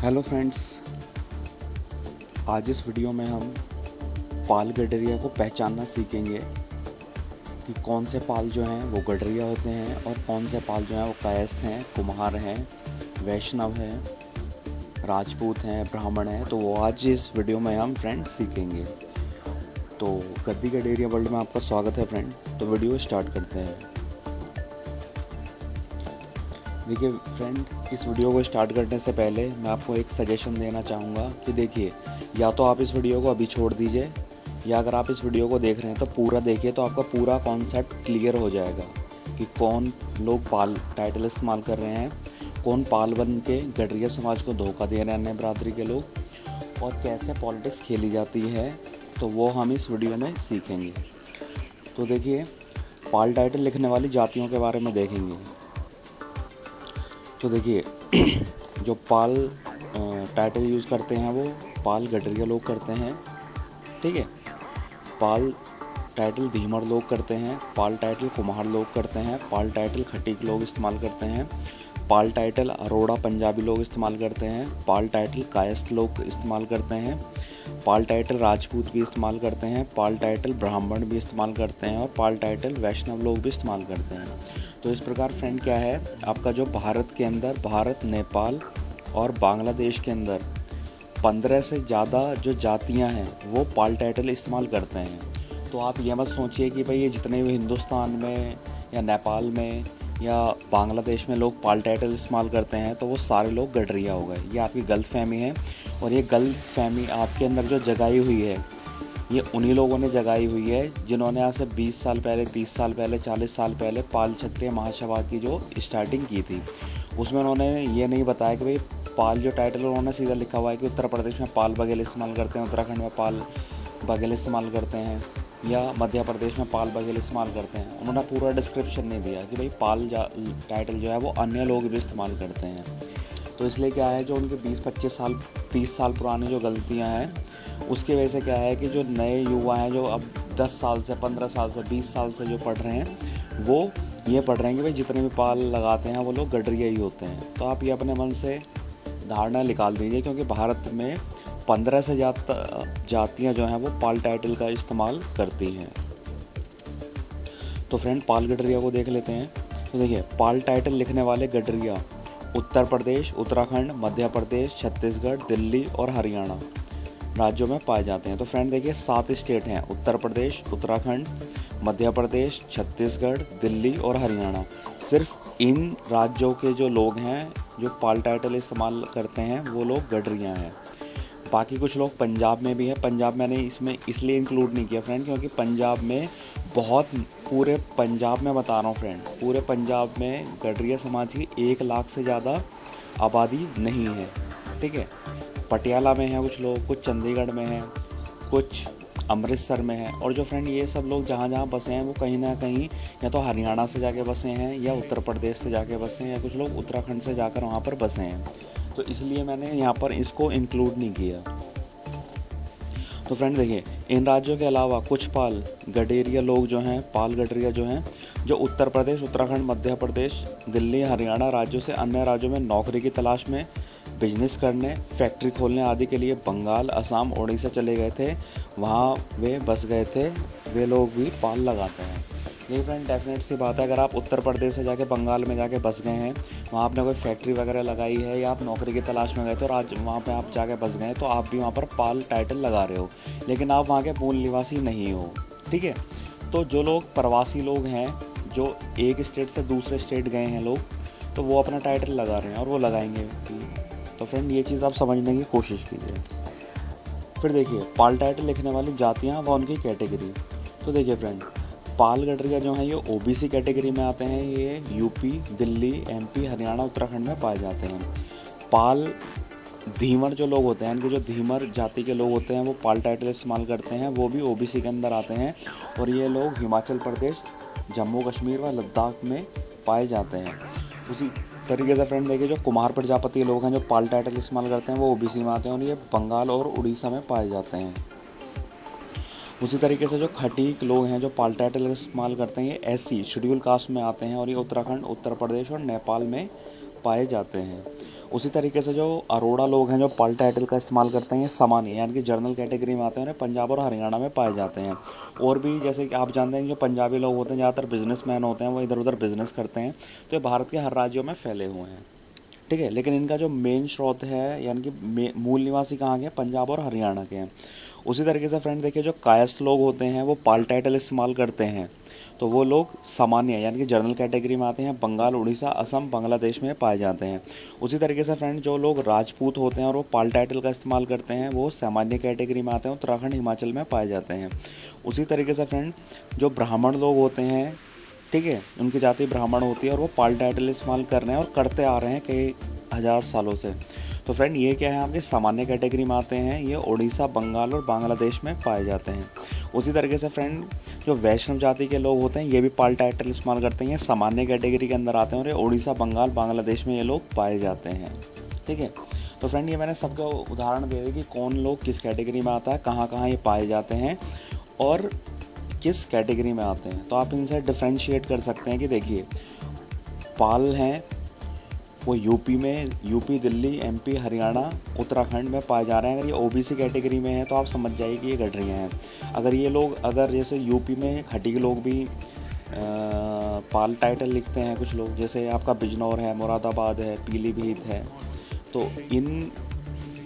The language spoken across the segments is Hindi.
हेलो फ्रेंड्स, आज इस वीडियो में हम पाल गडरिया को पहचानना सीखेंगे कि कौन से पाल जो हैं वो गडरिया होते हैं और कौन से पाल जो हैं वो कायस्थ हैं, कुम्हार हैं, वैष्णव हैं, राजपूत हैं, ब्राह्मण हैं। तो वो आज इस वीडियो में हम फ्रेंड सीखेंगे। तो गद्दी गडेरिया वर्ल्ड में आपका स्वागत है फ्रेंड। तो वीडियो स्टार्ट करते हैं। देखिए फ्रेंड, इस वीडियो को स्टार्ट करने से पहले मैं आपको एक सजेशन देना चाहूँगा कि देखिए, या तो आप इस वीडियो को अभी छोड़ दीजिए, या अगर आप इस वीडियो को देख रहे हैं तो पूरा देखिए, तो आपका पूरा कॉन्सेप्ट क्लियर हो जाएगा कि कौन लोग पाल टाइटल इस्तेमाल कर रहे हैं, कौन पाल बन के गडरिया समाज को धोखा दे रहे हैं अन्य बरादरी के लोग, और कैसे पॉलिटिक्स खेली जाती है। तो वो हम इस वीडियो में सीखेंगे। तो देखिए, पाल टाइटल लिखने वाली जातियों के बारे में देखेंगे। तो देखिए, जो पाल टाइटल यूज़ करते हैं वो पाल गडरिया लोग करते हैं, ठीक है। पाल टाइटल धीमर लोग करते हैं, पाल टाइटल कुम्हार लोग करते हैं, पाल टाइटल खटीक लोग इस्तेमाल करते हैं, पाल टाइटल अरोड़ा पंजाबी लोग इस्तेमाल करते हैं, पाल टाइटल कायस्थ लोग इस्तेमाल करते हैं, पाल टाइटल राजपूत भी इस्तेमाल करते हैं, पाल टाइटल ब्राह्मण भी इस्तेमाल करते हैं, और पाल टाइटल वैष्णव लोग भी इस्तेमाल करते हैं। तो इस प्रकार फ्रेंड क्या है, आपका जो भारत के अंदर, भारत, नेपाल और बांग्लादेश के अंदर 15 से ज़्यादा जो जातियां हैं वो पाल टाइटल इस्तेमाल करते हैं। तो आप ये मत सोचिए कि भाई ये जितने भी हिंदुस्तान में या नेपाल में या बांग्लादेश में लोग पाल टाइटल इस्तेमाल करते हैं तो वो सारे लोग गडरिया हो गए। ये आपकी गलत फहमी है, और ये गलत फहमी आपके अंदर जो जगाई हुई है, ये उन्हीं लोगों ने जगाई हुई है जिन्होंने आज से 20 साल पहले, 30 साल पहले, 40 साल पहले पाल क्षत्रिय महासभा की जो स्टार्टिंग की थी, उसमें उन्होंने ये नहीं बताया कि भाई पाल जो टाइटल, उन्होंने सीधा लिखा हुआ है कि उत्तर प्रदेश में पाल बघेल इस्तेमाल करते हैं, उत्तराखंड में पाल बघेल इस्तेमाल करते हैं, या मध्य प्रदेश में पाल बघेल इस्तेमाल करते हैं। उन्होंने पूरा डिस्क्रिप्शन नहीं दिया कि भाई पाल टाइटल जो है वो अन्य लोग भी इस्तेमाल करते हैं। तो इसलिए क्या है, जो उनके 20-25 साल, 30 साल पुरानी जो गलतियाँ हैं, उसकी वजह से क्या है कि जो नए युवा हैं, जो अब 10 साल से, 15 साल से, 20 साल से जो पढ़ रहे हैं, वो ये पढ़ रहे हैं कि भाई जितने भी पाल लगाते हैं वो लोग गडरिया ही होते हैं। तो आप ये अपने मन से धारणा निकाल दीजिए, क्योंकि भारत में 15 से ज़्यादा जातियाँ जो हैं वो पाल टाइटल का इस्तेमाल करती हैं। तो फ्रेंड, पाल गडरिया को देख लेते हैं। तो देखिए, पाल टाइटल लिखने वाले गडरिया उत्तर प्रदेश, उत्तराखंड, मध्य प्रदेश, छत्तीसगढ़, दिल्ली और हरियाणा राज्यों में पाए जाते हैं। तो फ्रेंड देखिए, 7 स्टेट हैं: उत्तर प्रदेश, उत्तराखंड, मध्य प्रदेश, छत्तीसगढ़, दिल्ली और हरियाणा। सिर्फ इन राज्यों के जो लोग हैं जो पाल टाइटल इस्तेमाल करते हैं वो लोग गडरिया हैं। बाकी कुछ लोग पंजाब में भी हैं। पंजाब मैंने इसमें इसलिए इंक्लूड नहीं किया फ्रेंड, क्योंकि पंजाब में पूरे पंजाब में बता रहा हूँ फ्रेंड, पूरे पंजाब में गडरिया समाज की 1 लाख से ज़्यादा आबादी नहीं है, ठीक है। पटियाला में हैं कुछ लोग, कुछ चंडीगढ़ में हैं, कुछ अमृतसर में हैं, और जो फ्रेंड ये सब लोग जहाँ जहाँ बसे हैं वो कहीं ना कहीं या तो हरियाणा से जाके बसे हैं, या उत्तर प्रदेश से जाके बसे हैं, या कुछ लोग उत्तराखंड से जाकर वहाँ पर बसे हैं। तो इसलिए मैंने यहाँ पर इसको इंक्लूड नहीं किया। तो फ्रेंड देखिए, इन राज्यों के अलावा कुछ पाल गडेरिया लोग जो हैं, पाल गडरिया जो हैं, जो उत्तर प्रदेश, उत्तराखंड, मध्य प्रदेश, दिल्ली, हरियाणा राज्यों से अन्य राज्यों में नौकरी की तलाश में, बिजनेस करने, फैक्ट्री खोलने आदि के लिए बंगाल, असम, उड़ीसा चले गए थे। वहाँ वे बस गए थे। वे लोग भी पाल लगाते हैं। ये फ्रेंड डेफिनेट सी बात है, अगर आप उत्तर प्रदेश से जाके बंगाल में जाके बस गए हैं, वहाँ आपने कोई फैक्ट्री वगैरह लगाई है, या आप नौकरी की तलाश में गए थे और आज वहाँ पे आप जाके बस गए, तो आप भी वहाँ पर पाल टाइटल लगा रहे हो, लेकिन आप वहाँ के मूल निवासी नहीं हो, ठीक है। तो जो लोग प्रवासी लोग हैं, जो एक स्टेट से दूसरे स्टेट गए हैं लोग, तो वो अपना टाइटल लगा रहे हैं और वो लगाएंगे। तो फ्रेंड, ये चीज़ आप समझने की कोशिश कीजिए। फिर देखिए, पाल टाइटल लिखने वाली जातियाँ व उनकी कैटेगरी। तो देखिए फ्रेंड, पाल गडरिया जो हैं ये ओबीसी कैटेगरी में आते हैं। ये यूपी, दिल्ली, एमपी, हरियाणा, उत्तराखंड में पाए जाते हैं। पाल धीमर जो लोग होते हैं, इनके जो धीमर जाति के लोग होते हैं वो पाल टाइटल इस्तेमाल करते हैं, वो भी ओबीसी के अंदर आते हैं, और ये लोग हिमाचल प्रदेश, जम्मू कश्मीर व लद्दाख में पाए जाते हैं। उसी तरीके से फ्रेंड देखिए, जो कुम्हार प्रजापति लोग हैं जो पाल टाइटल इस्तेमाल करते हैं वो ओबीसी में आते हैं, और ये बंगाल और उड़ीसा में पाए जाते हैं। उसी तरीके से जो खटीक लोग हैं जो पाल टाइटल इस्तेमाल करते हैं, ये एससी शेड्यूल कास्ट में आते हैं, और ये उत्तराखंड, उत्तर प्रदेश और नेपाल में पाए जाते हैं। उसी तरीके से जो अरोड़ा लोग हैं जो पाल टाइटल का इस्तेमाल करते हैं, ये सामान्य यानी कि जनरल कैटेगरी में आते हैं, उन्हें पंजाब और हरियाणा में पाए जाते हैं। और भी जैसे कि आप जानते हैं जो पंजाबी लोग होते हैं ज़्यादातर बिजनेसमैन होते हैं, वो इधर उधर बिजनेस करते हैं, तो ये भारत के हर राज्यों में फैले हुए हैं। ठीक है, लेकिन इनका जो मेन स्रोत है यानी कि मूल निवासी कहाँ के हैं, पंजाब और हरियाणा के हैं। उसी तरीके से फ्रेंड देखिए, जो कायस्थ लोग होते हैं वो पाल टाइटल इस्तेमाल करते हैं, तो वो लोग सामान्य यानी कि जनरल कैटेगरी में आते हैं, बंगाल, उड़ीसा, असम, बांग्लादेश में पाए जाते हैं। उसी तरीके से फ्रेंड जो लोग राजपूत होते हैं और वो पाल टाइटल का इस्तेमाल करते हैं, वो सामान्य कैटेगरी में आते हैं, उत्तराखंड, हिमाचल में पाए जाते हैं। उसी तरीके से फ्रेंड जो ब्राह्मण लोग होते हैं, ठीक है, उनकी जाति ब्राह्मण होती है और वो पाल टाइटल इस्तेमाल कर रहे हैं और करते आ रहे हैं कई हज़ार सालों से। तो फ्रेंड ये क्या है, आपके सामान्य कैटेगरी में आते हैं, ये उड़ीसा, बंगाल और बांग्लादेश में पाए जाते हैं। उसी तरीके से फ्रेंड जो वैष्णव जाति के लोग होते हैं, ये भी पाल टाइटल इस्तेमाल करते हैं, ये सामान्य कैटेगरी के अंदर आते हैं और ये उड़ीसा, बंगाल, बांग्लादेश में ये लोग पाए जाते हैं। ठीक है, तो फ्रेंड ये मैंने सबका उदाहरण दे दिया कि कौन लोग किस कैटेगरी में आता है, कहाँ कहाँ ये पाए जाते हैं और किस कैटेगरी में आते हैं। तो आप इनसे डिफ्रेंशिएट कर सकते हैं कि देखिए, पाल हैं वो यूपी, दिल्ली, एमपी, हरियाणा, उत्तराखंड में पाए जा रहे हैं। अगर ये ओबीसी कैटेगरी में है तो आप समझ जाइए कि ये गडरियाँ हैं। अगर ये लोग, अगर जैसे यूपी में खटीक लोग भी पाल टाइटल लिखते हैं कुछ लोग, जैसे आपका बिजनौर है, मुरादाबाद है, पीलीभीत है, तो इन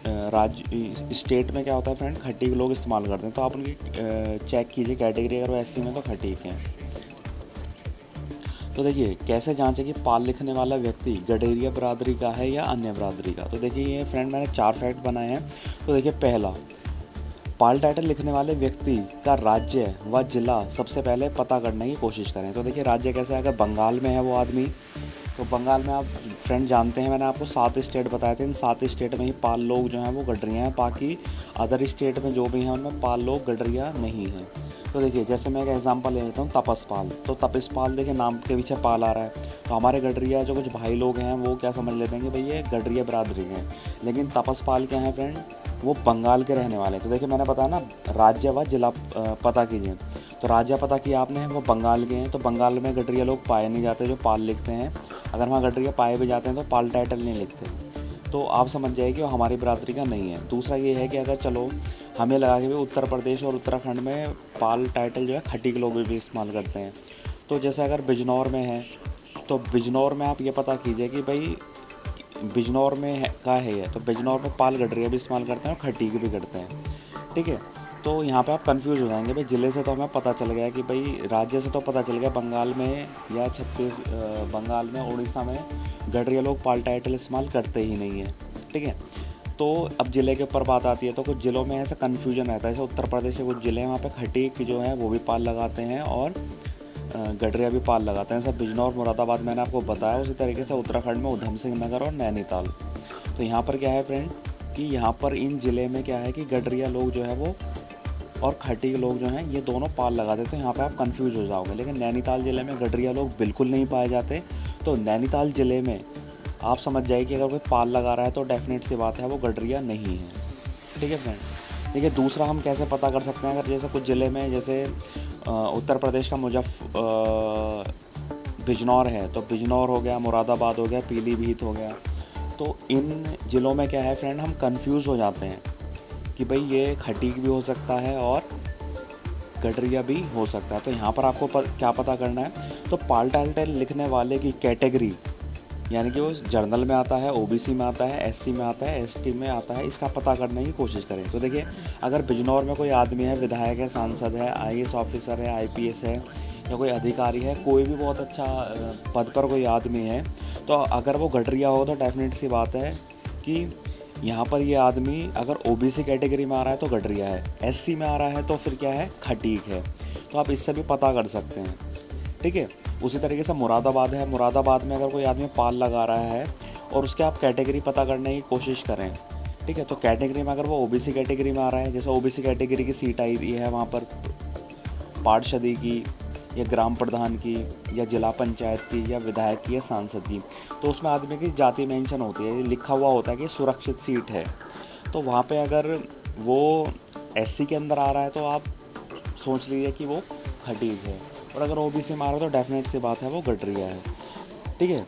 राज्य स्टेट में क्या होता है फ्रेंड, खटीक लोग इस्तेमाल करते हैं। तो आप उनकी चेक कीजिए कैटेगरी, अगर वो एससी में तो खटीक हैं। तो देखिए कैसे जांचें कि पाल लिखने वाला व्यक्ति गडेरिया बरादरी का है या अन्य बरादरी का। तो देखिए ये फ्रेंड मैंने 4 फैक्ट बनाए हैं। तो देखिए पहला, पाल टाइटल लिखने वाले व्यक्ति का राज्य व जिला सबसे पहले पता करने की कोशिश करें। तो देखिए राज्य कैसे, अगर बंगाल में है वो आदमी, तो बंगाल में आप फ्रेंड जानते हैं मैंने आपको 7 स्टेट बताए थे, इन 7 स्टेट में ही पाल लोग जो हैं वो गडरिया हैं, बाकी अदर स्टेट में जो भी हैं उनमें पाल लोग गडरिया नहीं हैं। तो देखिए जैसे मैं एक एग्जांपल ले लेता हूँ, तपसपाल। तो तपसपाल देखिए नाम के पीछे पाल आ रहा है, तो हमारे गडरिया जो कुछ भाई लोग हैं वो क्या समझ लेते हैं कि भाई ये गडरिया बरादरी हैं, लेकिन तपसपाल क्या है फ्रेंड, वो बंगाल के रहने वाले हैं। तो देखिए मैंने बताया ना, राज्य व जिला पता कीजिए। तो राज्य पता किया आपने, वो बंगाल के हैं, तो बंगाल में गडरिया लोग पाए नहीं जाते जो पाल लिखते हैं। अगर वहाँ गडरिया पाए भी जाते हैं तो पाल टाइटल नहीं लिखते, तो आप समझ जाइए कि वो हमारी बरादरी का नहीं है। दूसरा ये है कि अगर चलो हमें लगा कि उत्तर प्रदेश और उत्तराखंड में पाल टाइटल जो है खटीक लोग भी इस्तेमाल करते हैं, तो जैसे अगर बिजनौर में है तो बिजनौर में आप ये पता कीजिए कि भाई बिजनौर में है का है ये, तो बिजनौर में पाल गडरिया भी इस्तेमाल करते हैं और खटीक भी करते हैं। ठीक है, तो यहाँ पे आप कंफ्यूज हो जाएंगे। भाई ज़िले से तो हमें पता चल गया कि भाई, राज्य से तो पता चल गया बंगाल में या बंगाल में, उड़ीसा में गडरिया लोग पाल टाइटल इस्तेमाल करते ही नहीं है। ठीक है, तो अब ज़िले के ऊपर बात आती है, तो कुछ ज़िलों में ऐसा कन्फ्यूजन रहता है। जैसे उत्तर प्रदेश के कुछ ज़िले हैं, वहाँ पे खटीक जो है वो भी पाल लगाते हैं और गडरिया भी पाल लगाते हैं। सब बिजनौर, मुरादाबाद मैंने आपको बताया। उसी तरीके से उत्तराखंड में उधम सिंह नगर और नैनीताल। तो यहाँ पर क्या है फ्रेंड कि यहाँ पर इन ज़िले में क्या है कि गडरिया लोग जो है वो और खटीक लोग जो हैं ये दोनों पाल लगाते हैं, तो यहाँ पे आप कंफ्यूज हो जाओगे। लेकिन नैनीताल ज़िले में गडरिया लोग बिल्कुल नहीं पाए जाते, तो नैनीताल ज़िले में आप समझ जाइए कि अगर कोई पाल लगा रहा है तो डेफिनेट सी बात है वो गडरिया नहीं है। ठीक है फ्रेंड। देखिए दूसरा हम कैसे पता कर सकते हैं, अगर जैसे कुछ ज़िले में, जैसे उत्तर प्रदेश का बिजनौर है, तो बिजनौर हो गया, मुरादाबाद हो गया, पीलीभीत हो गया, तो इन ज़िलों में क्या है फ्रेंड, हम कंफ्यूज हो जाते हैं कि भाई ये खटीक भी हो सकता है और गडरिया भी हो सकता है। तो यहाँ पर आपको क्या पता करना है, तो पाल टाइटल लिखने वाले की कैटेगरी यानी कि वो जर्नल में आता है, ओबीसी में आता है, एससी में आता है, एसटी में आता है, इसका पता करने की कोशिश करें। तो देखिए अगर बिजनौर में कोई आदमी है, विधायक है, सांसद है, आईएएस ऑफिसर है, आईपीएस है, या कोई अधिकारी है, कोई भी बहुत अच्छा पद पर कोई आदमी है, तो अगर वो गडरिया हो तो डेफिनेट सी बात है कि यहाँ पर ये आदमी अगर ओबीसी कैटेगरी में आ रहा है तो गडरिया है, एससी में आ रहा है तो फिर क्या है, खटीक है। तो आप इससे भी पता कर सकते हैं। ठीक है, उसी तरीके से मुरादाबाद है, मुरादाबाद में अगर कोई आदमी पाल लगा रहा है और उसके आप कैटेगरी पता करने की कोशिश करें। ठीक है, तो कैटेगरी में अगर वो ओबीसी कैटेगरी में आ रहा है, जैसे ओबीसी कैटेगरी की सीट आई हुई है वहाँ पर पार्षदी की या ग्राम प्रधान की या जिला पंचायत की या विधायक की या सांसद की, तो उसमें आदमी की जाति मेंशन होती है, लिखा हुआ होता है कि सुरक्षित सीट है। तो वहाँ पे अगर वो एससी के अंदर आ रहा है तो आप सोच लीजिए कि वो खटीक है, और अगर ओबीसी में आ रहा है तो डेफिनेट सी बात है वो गडरिया है। ठीक है,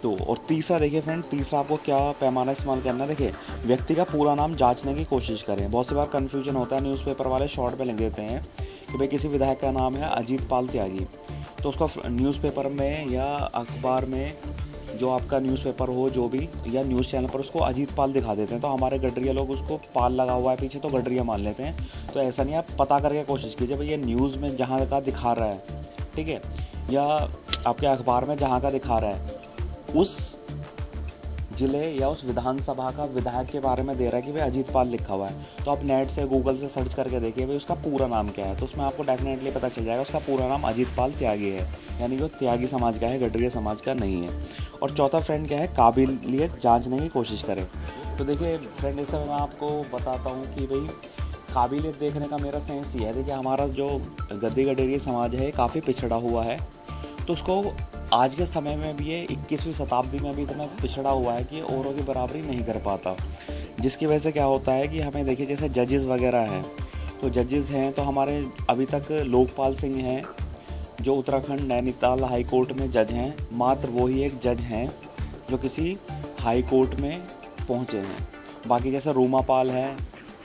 तो और तीसरा देखिए फ्रेंड, तीसरा आपको क्या पैमाना इस्तेमाल करना है। देखिए, व्यक्ति का पूरा नाम जांचने की कोशिश करें। बहुत सी बार कन्फ्यूजन होता है, न्यूज़पेपर वाले शॉर्ट में लिख देते हैं कि भाई किसी विधायक का नाम है अजीत पाल त्यागी, तो उसका न्यूज़पेपर में या अखबार में, जो आपका न्यूज़पेपर हो जो भी, या न्यूज़ चैनल पर उसको अजीत पाल दिखा देते हैं। तो हमारे गडरिया लोग उसको पाल लगा हुआ है पीछे तो गडरिया मान लेते हैं। तो ऐसा नहीं, आप पता करके कोशिश कीजिए भाई ये न्यूज़ में जहाँ का दिखा रहा है, ठीक है, या आपके अखबार में जहाँ का दिखा रहा है, उस जिले या उस विधानसभा का विधायक के बारे में दे रहा है कि भाई अजीत पाल लिखा हुआ है। तो आप नेट से गूगल से सर्च करके देखिए भाई उसका पूरा नाम क्या है, तो उसमें आपको डेफिनेटली पता चल जाएगा उसका पूरा नाम अजीत पाल त्यागी है, यानी कि वो त्यागी समाज का है, गडरिया समाज का नहीं है। और चौथा फ्रेंड क्या है, काबिलियत जांचने की कोशिश करें। तो देखिए फ्रेंड, इस समय मैं आपको बताता हूँ कि भाई काबिलियत देखने का मेरा सेंस ये है। देखिए, हमारा जो गद्दी गडरिया समाज है काफ़ी पिछड़ा हुआ है, तो उसको आज के समय में भी ये 21वीं शताब्दी में भी इतना पिछड़ा हुआ है कि औरों की बराबरी नहीं कर पाता। जिसकी वजह से क्या होता है कि हमें देखिए जैसे जजेस वगैरह हैं, तो जजेस हैं तो हमारे अभी तक लोकपाल सिंह हैं जो उत्तराखंड नैनीताल हाई कोर्ट में जज हैं। मात्र वही एक जज हैं जो किसी हाई कोर्ट में पहुँचे हैं। बाकी जैसे रूमा पाल है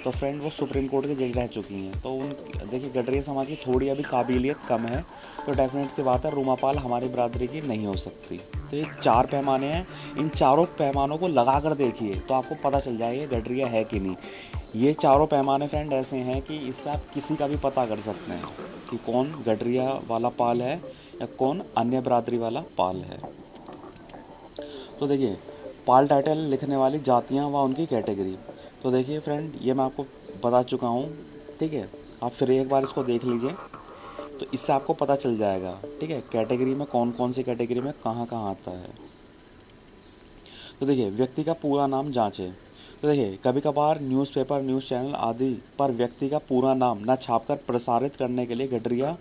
तो फ्रेंड वो सुप्रीम कोर्ट के जज रह चुकी हैं। तो उन देखिए गडरिया समाज की थोड़ी अभी काबिलियत कम है, तो डेफिनेट सी बात है रूमा पाल हमारी बरादरी की नहीं हो सकती। तो ये 4 पैमाने हैं, इन चारों पैमानों को लगा कर देखिए तो आपको पता चल जाएगा गडरिया है कि नहीं। ये चारों पैमाने फ्रेंड ऐसे हैं कि इससे आप किसी का भी पता कर सकते हैं कि कौन गडरिया वाला पाल है या कौन अन्य बरादरी वाला पाल है। तो देखिए, पाल टाइटल लिखने वाली जातियाँ व उनकी कैटेगरी। तो देखिए फ्रेंड, ये मैं आपको बता चुका हूँ, ठीक है, आप फिर एक बार इसको देख लीजिए तो इससे आपको पता चल जाएगा, ठीक है, कैटेगरी में कौन कौन सी कैटेगरी में कहाँ कहाँ आता है। तो देखिए, व्यक्ति का पूरा नाम जांचें। तो देखिए, कभी कभार न्यूज़पेपर, न्यूज़ चैनल आदि पर व्यक्ति का पूरा नाम न छापकर प्रसारित करने के लिए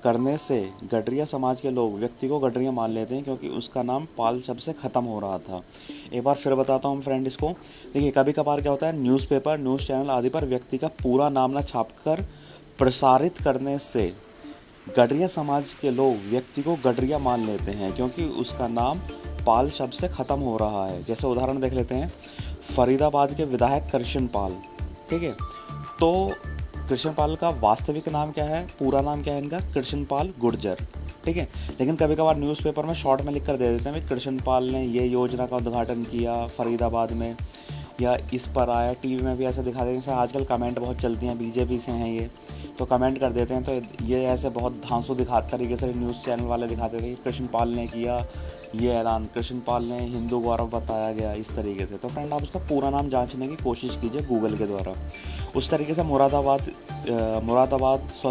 करने से गडरिया समाज के लोग व्यक्ति को गडरिया मान लेते हैं, क्योंकि उसका नाम पाल शब्द से ख़त्म हो रहा था। एक बार फिर बताता हूँ फ्रेंड इसको। देखिए, कभी कभार क्या होता है, न्यूज़पेपर, न्यूज़ चैनल आदि पर व्यक्ति का पूरा नाम न छापकर प्रसारित करने से गडरिया समाज के लोग व्यक्ति को गडरिया मान लेते हैं, क्योंकि उसका नाम पाल शब्द से ख़त्म हो रहा है। जैसे उदाहरण देख लेते हैं, फरीदाबाद के विधायक कृष्ण पाल, ठीक है, तो कृष्ण पाल का वास्तविक नाम क्या है, पूरा नाम क्या है इनका, कृष्ण पाल गुर्जर, ठीक है। लेकिन कभी कभार न्यूज़पेपर में शॉर्ट में लिख कर दे देते हैं भाई कृष्ण पाल ने ये योजना का उद्घाटन किया फरीदाबाद में, या इस पर आया। टीवी में भी ऐसे दिखा देते हैं, जैसे आजकल कमेंट बहुत चलती हैं, बीजेपी से हैं ये, तो कमेंट कर देते हैं। तो ये ऐसे बहुत धांसू तरीके से न्यूज़ चैनल वाले दिखाते थे कि कृष्ण पाल ने किया ये ऐलान, कृष्ण पाल ने हिंदू गौरव बताया गया, इस तरीके से। तो फ्रेंड, आप उसका पूरा नाम जांचने की कोशिश कीजिए गूगल के द्वारा। उस तरीके से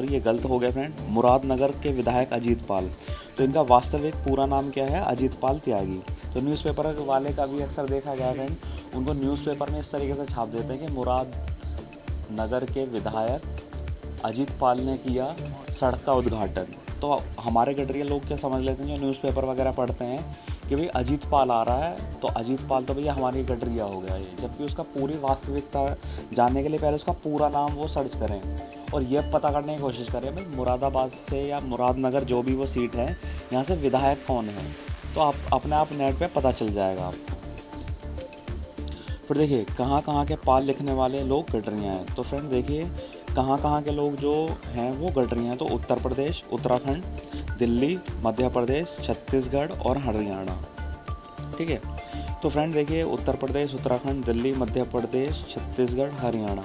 ये गलत हो गया फ्रेंड, मुरादनगर के विधायक अजीत पाल, तो इनका वास्तविक पूरा नाम क्या है, अजीत पाल त्यागी। तो न्यूज़पेपर वाले का भी अक्सर देखा गया फ्रेंड, उनको न्यूज़पेपर में इस तरीके से छाप देते हैं कि मुरादनगर के विधायक अजीत पाल ने किया सड़क का उद्घाटन। तो हमारे गडरिया लोग क्या समझ लेते हैं, जो न्यूज़पेपर वगैरह पढ़ते हैं, कि भाई अजीत पाल आ रहा है तो अजीत पाल तो भैया हमारी गडरिया हो गया ये। जबकि उसका पूरी वास्तविकता जानने के लिए पहले उसका पूरा नाम वो सर्च करें और ये पता करने की कोशिश करें भाई मुरादाबाद से या मुरादनगर जो भी वो सीट है, यहाँ से विधायक कौन है। तो आप अपने आप नेट पे पता चल जाएगा आपको। फिर देखिए, कहाँ कहाँ के पाल लिखने वाले लोग गडरिया हैं। तो फ्रेंड देखिए, कहाँ कहाँ के लोग जो हैं वो गडरिया हैं। तो उत्तर प्रदेश, उत्तराखंड, दिल्ली, मध्य प्रदेश, छत्तीसगढ़ और हरियाणा, ठीक है। तो फ्रेंड देखिए, उत्तर प्रदेश, उत्तराखंड, दिल्ली, मध्य प्रदेश, छत्तीसगढ़, हरियाणा।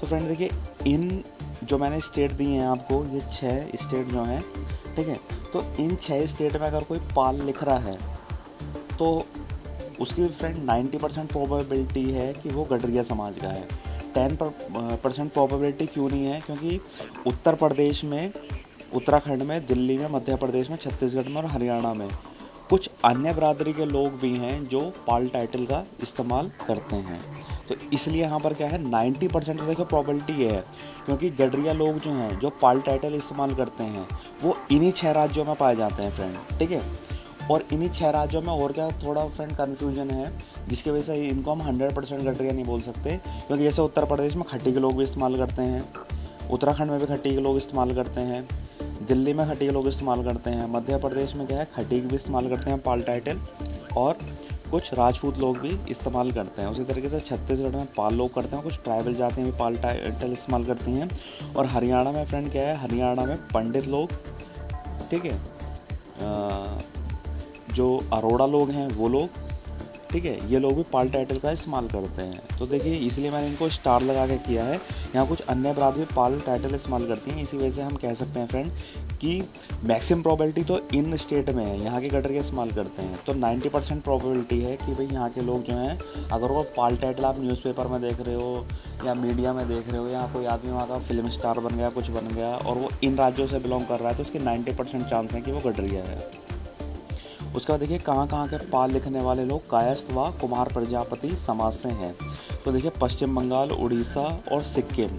तो फ्रेंड देखिए, इन जो मैंने स्टेट दिए हैं आपको, ये 6 स्टेट जो हैं, ठीक है, तो इन 6 स्टेट में अगर कोई पाल लिख रहा है तो उसकी फ्रेंड 90% प्रोबेबिलिटी है कि वो गडरिया समाज का है। 10% प्रोबेबिलिटी क्यों नहीं है, क्योंकि उत्तर प्रदेश में, उत्तराखंड में, दिल्ली में, मध्य प्रदेश में, छत्तीसगढ़ में और हरियाणा में कुछ अन्य बरादरी के लोग भी हैं जो पाल टाइटल का इस्तेमाल करते हैं। तो इसलिए यहाँ पर क्या है, 90% देखो प्रोबेबिलिटी ये है, क्योंकि गडरिया लोग जो हैं जो पाल टाइटल इस्तेमाल करते हैं वो इन्हीं 6 राज्यों में पाए जाते हैं फ्रेंड, ठीक है। और इन्हीं 6 राज्यों में और क्या थोड़ा फ्रेंड कन्फ्यूजन है, जिसकी वजह से इनको हम 100% गडरिया नहीं बोल सकते, क्योंकि जैसे उत्तर प्रदेश में खट्टी के लोग भी इस्तेमाल करते हैं, उत्तराखंड में भी खट्टी के लोग इस्तेमाल करते हैं, दिल्ली में खटीक लोग इस्तेमाल करते हैं, मध्य प्रदेश में क्या है खटीक भी इस्तेमाल करते हैं पाल टाइटल, और कुछ राजपूत लोग भी इस्तेमाल करते हैं। उसी तरीके से छत्तीसगढ़ में पाल लोग करते हैं, कुछ ट्राइबल जातियाँ भी पाल टाइटल इस्तेमाल करती हैं। और हरियाणा में फ्रेंड क्या है, हरियाणा में पंडित लोग, ठीक है, जो अरोड़ा लोग हैं वो लोग, ठीक है, ये लोग भी पाल टाइटल का इस्तेमाल करते हैं। तो देखिए इसलिए मैंने इनको स्टार लगा के किया है। यहाँ कुछ अन्य बरादरी पाल टाइटल इस्तेमाल करती हैं, इसी वजह से हम कह सकते हैं फ्रेंड कि मैक्सिमम प्रोबेबिलिटी तो इन स्टेट में है, यहाँ के गडरिया इस्तेमाल करते हैं। तो 90% प्रोबेबिलिटी है कि भाई यहाँ के लोग जो हैं, अगर वो पाल टाइटल आप न्यूज़पेपर में देख रहे हो या मीडिया में देख रहे हो, या कोई आदमी वहाँ का फिल्म स्टार बन गया, कुछ बन गया, और वो इन राज्यों से बिलोंग कर रहा है, तो उसके 90% चांस हैं कि वो गडरिया है। उसके बाद देखिए कहाँ कहाँ के पाल लिखने वाले लोग कायस्थ व कुमार प्रजापति समाज से हैं। तो देखिए पश्चिम बंगाल, उड़ीसा और सिक्किम,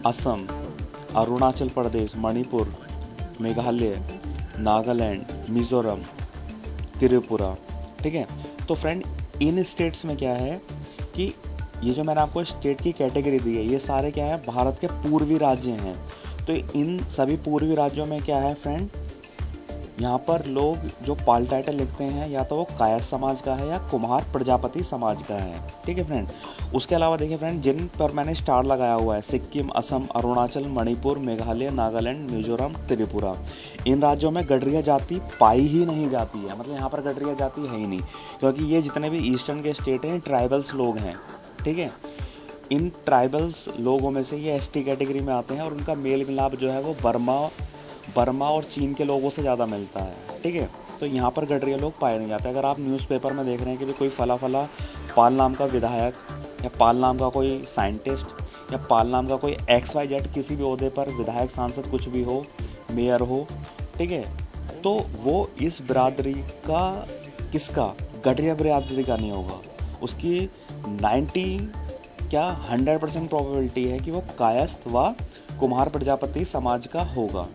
असम, अरुणाचल प्रदेश, मणिपुर, मेघालय, नागालैंड, मिज़ोरम, त्रिपुरा, ठीक है। तो फ्रेंड इन स्टेट्स में क्या है कि ये जो मैंने आपको स्टेट की कैटेगरी दी है, ये सारे क्या है भारत के पूर्वी राज्य हैं। तो इन सभी पूर्वी राज्यों में क्या है फ्रेंड, यहाँ पर लोग जो पाल टाइटल लिखते हैं या तो वो कायस्थ समाज का है या कुम्हार प्रजापति समाज का है, ठीक है फ्रेंड। उसके अलावा देखिए फ्रेंड जिन पर मैंने स्टार लगाया हुआ है, सिक्किम, असम, अरुणाचल, मणिपुर, मेघालय, नागालैंड, मिजोरम, त्रिपुरा, इन राज्यों में गडरिया जाति पाई ही नहीं जाती है। मतलब यहाँ पर गडरिया जाति है ही नहीं, क्योंकि ये जितने भी ईस्टर्न के स्टेट हैं ट्राइबल्स लोग हैं, ठीक है। इन ट्राइबल्स लोगों में से ये एसटी कैटेगरी में आते हैं, और उनका मेल मिलाप जो है वो बर्मा और चीन के लोगों से ज़्यादा मिलता है, ठीक है। तो यहाँ पर गडरिया लोग पाए नहीं जाते। अगर आप न्यूज़पेपर में देख रहे हैं कि भाई कोई फला पाल नाम का विधायक या पाल नाम का कोई साइंटिस्ट या पाल नाम का कोई XYZ किसी भी ओहदे पर विधायक, सांसद, कुछ भी हो, मेयर हो, ठीक है, तो वो इस बिरादरी का, किसका, गडरिया बिरादरी का नहीं होगा। उसकी 100% प्रोबेबिलिटी है कि वो कायस्थ व कुम्हार प्रजापति समाज का होगा।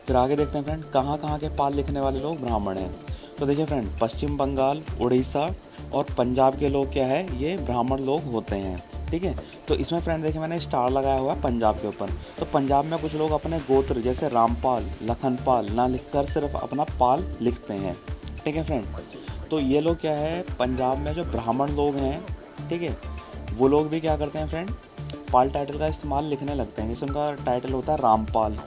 फिर आगे देखते हैं फ्रेंड कहाँ कहाँ के पाल लिखने वाले लोग ब्राह्मण हैं। तो देखिए फ्रेंड पश्चिम बंगाल, उड़ीसा और पंजाब के लोग क्या है, ये ब्राह्मण लोग होते हैं, ठीक है। तो इसमें फ्रेंड देखिए मैंने स्टार लगाया हुआ है पंजाब के ऊपर। तो पंजाब में कुछ लोग अपने गोत्र जैसे रामपाल, लखनपाल ना लिखकर सिर्फ अपना पाल लिखते हैं, ठीक है फ्रेंड। तो ये लोग क्या है, पंजाब में जो ब्राह्मण लोग हैं, ठीक है, वो लोग भी क्या करते हैं फ्रेंड, पाल टाइटल का इस्तेमाल लिखने लगते हैं। जैसे उनका टाइटल होता है रामपाल,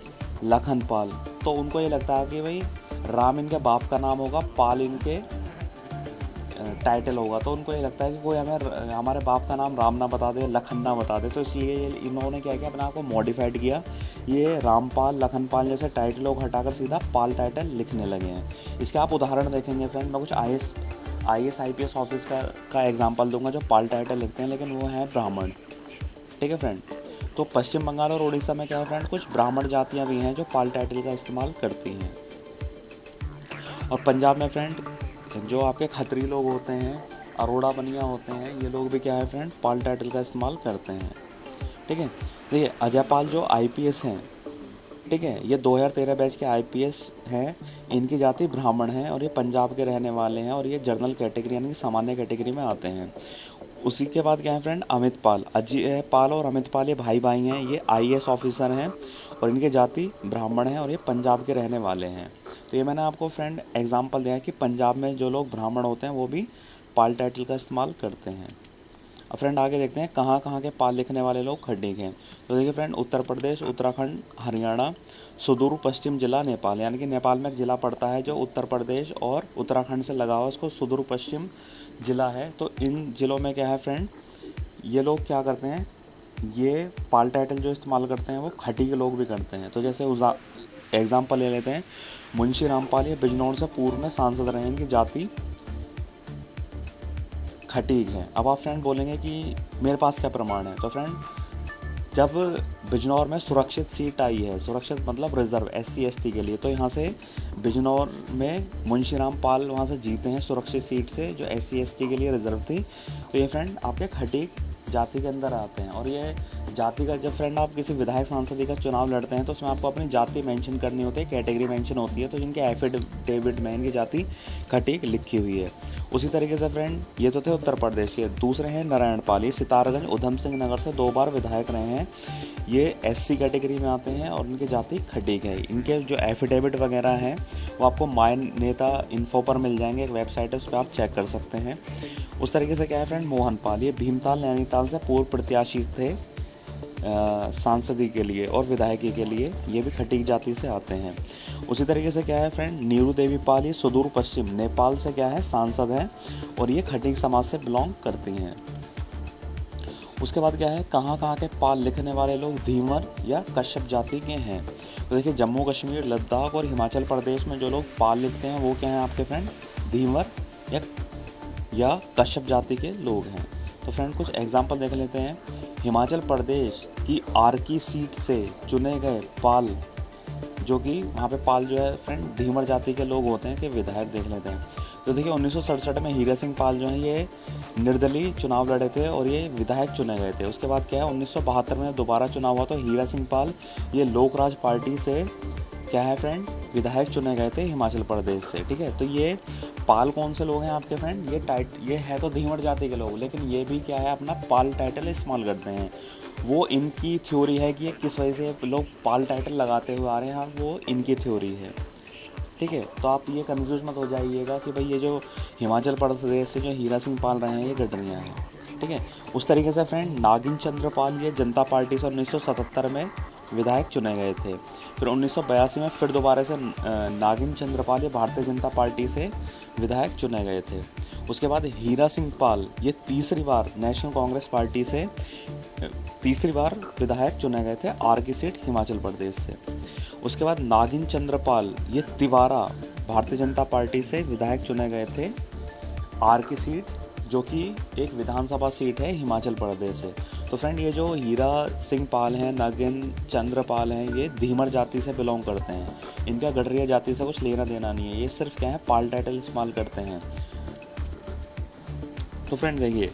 लखनपाल, तो उनको ये लगता है कि भाई राम इनके बाप का नाम होगा, पाल इनके टाइटल होगा, तो उनको ये लगता है कि कोई हमें हमारे बाप का नाम राम ना बता दे, लखन ना बता दे। तो इसलिए इन्होंने क्या किया, अपने आप को मॉडिफाइड किया, ये रामपाल, लखनपाल जैसे टाइटलों को हटाकर सीधा पाल टाइटल लिखने लगे हैं। इसके आप उदाहरण देखेंगे फ्रेंड, मैं कुछ IAS IPS ऑफिस का एग्जाम्पल दूंगा जो पाल टाइटल लिखते हैं, लेकिन वो हैं ब्राह्मण, ठीक है फ्रेंड। तो पश्चिम बंगाल और उड़ीसा में क्या है फ्रेंड, कुछ ब्राह्मण जातियाँ भी हैं जो पाल टाइटल का इस्तेमाल करती हैं। और पंजाब में फ्रेंड जो आपके खत्री लोग होते हैं, अरोड़ा बनिया होते हैं, ये लोग भी क्या है फ्रेंड, पाल टाइटल का इस्तेमाल करते हैं, ठीक है। देखिए अजय पाल जो IPS हैं, ठीक है, ये 2013 बैच के IPS हैं, इनकी जाति ब्राह्मण है और ये पंजाब के रहने वाले हैं, और ये जनरल कैटेगरी यानी सामान्य कैटेगरी में आते हैं। उसी के बाद क्या है फ्रेंड, अमित पाल, अजय पाल और अमित पाल ये भाई हैं, ये IAS ऑफिसर हैं और इनकी जाति ब्राह्मण है और ये पंजाब के रहने वाले हैं। तो ये मैंने आपको फ्रेंड एग्जांपल दिया है कि पंजाब में जो लोग ब्राह्मण होते हैं वो भी पाल टाइटल का इस्तेमाल करते हैं। अब फ्रेंड आगे देखते हैं कहाँ कहाँ के पाल लिखने वाले लोग खड्डिक हैं। तो देखिए फ्रेंड उत्तर प्रदेश, उत्तराखंड, हरियाणा, सुदूर पश्चिम जिला नेपाल, यानी कि नेपाल में एक ज़िला पड़ता है जो उत्तर प्रदेश और उत्तराखंड से लगा हुआ, उसको सुदूर पश्चिम ज़िला है। तो इन ज़िलों में क्या है फ्रेंड, ये लोग क्या करते हैं, ये पाल टाइटल जो इस्तेमाल करते हैं वो खटी के लोग भी करते हैं। तो जैसे एग्जाम्पल ले लेते हैं, मुंशी रामपाल ये बिजनौर से पूर्व में सांसद रहे, इनकी जाति खटीक है। अब आप फ्रेंड बोलेंगे कि मेरे पास क्या प्रमाण है, तो फ्रेंड जब बिजनौर में सुरक्षित सीट आई है, सुरक्षित मतलब रिजर्व SC ST के लिए, तो यहाँ से बिजनौर में मुंशी रामपाल वहाँ से जीते हैं सुरक्षित सीट से जो SC ST के लिए रिजर्व थी। तो ये फ्रेंड आपके खटीक जाति के अंदर आते हैं। और ये जाति का जब फ्रेंड आप किसी विधायक सांसद का चुनाव लड़ते हैं तो उसमें आपको अपनी जाति मेंशन करनी होती है, कैटेगरी मेंशन होती है। तो जिनके एफिडेविट में इनकी जाति खटीक लिखी हुई है। उसी तरीके से फ्रेंड ये तो थे उत्तर प्रदेश के। दूसरे हैं नारायण पाल, ये सितारगंज उधम सिंह नगर से 2 बार विधायक रहे हैं। ये SC कैटेगरी में आते हैं और इनकी जाति खटीक है। इनके जो एफिडेविट वगैरह हैं वो आपको माय नेता इन्फो पर मिल जाएंगे, एक वेबसाइट है, उस पर आप चेक कर सकते हैं। उस तरीके से क्या है फ्रेंड, मोहन पाल, ये भीमताल नैनीताल से पूर्व प्रत्याशी थे सांसदी के लिए और विधायकी के लिए, ये भी खटीक जाति से आते हैं। उसी तरीके से क्या है फ्रेंड, नीरू देवी पाल, ये सुदूर पश्चिम नेपाल से क्या है सांसद हैं और ये खटीक समाज से बिलोंग करती हैं। उसके बाद क्या है, कहाँ के पाल लिखने वाले लोग धीवर या कश्यप जाति के हैं। तो देखिए जम्मू कश्मीर, लद्दाख और हिमाचल प्रदेश में जो लोग पाल लिखते हैं वो क्या हैं आपके फ्रेंड, धीवर या कश्यप जाति के लोग हैं। तो फ्रेंड कुछ एग्जाम्पल देख लेते हैं। हिमाचल प्रदेश की आरकी सीट से चुने गए पाल, जो कि वहाँ पे पाल जो है फ्रेंड धीवर जाति के लोग होते हैं, कि विधायक देख लेते हैं। तो देखिए 1967 में हीरा सिंह पाल जो हैं ये निर्दलीय चुनाव लड़े थे और ये विधायक चुने गए थे। उसके बाद क्या है 1972 में दोबारा चुनाव हुआ तो हीरा सिंह पाल ये लोकराज पार्टी से क्या है फ्रेंड विधायक चुने गए थे हिमाचल प्रदेश से। ठीक है, तो ये पाल कौन से लोग हैं आपके फ्रेंड, ये है तो धीवर जाति के लोग, लेकिन ये भी क्या है अपना पाल टाइटल इस्तेमाल करते हैं। वो इनकी थ्योरी है कि ये किस वजह से लोग पाल टाइटल लगाते हुए आ रहे हैं, वो इनकी थ्योरी है। ठीक है, तो आप ये कंफ्यूज मत हो जाइएगा कि भाई ये जो हिमाचल प्रदेश से जो हीरा सिंह पाल रहे हैं ये गडरिया हैं। ठीक है, उस तरीके से फ्रेंड नागिन चंद्र पाल ये जनता पार्टी से 1977 में विधायक चुने गए थे। फिर 1982 में फिर दोबारा से नागिन चंद्र पाल ये भारतीय जनता पार्टी से विधायक चुने गए थे। उसके बाद हीरा सिंह पाल ये तीसरी बार नेशनल कांग्रेस पार्टी से तीसरी बार विधायक चुने गए थे आर की सीट हिमाचल प्रदेश से। उसके बाद नागिन चंद्रपाल ये तिवारा भारतीय जनता पार्टी से विधायक चुने गए थे आर की सीट, जो कि एक विधानसभा सीट है हिमाचल प्रदेश से। तो फ्रेंड ये जो हीरा सिंह पाल हैं, नागिन चंद्रपाल हैं, ये धीवर जाति से बिलोंग करते हैं। इनका गडरिया जाति से कुछ लेना देना नहीं है, ये सिर्फ क्या है पाल टाइटल इस्तेमाल करते हैं। तो फ्रेंड देखिए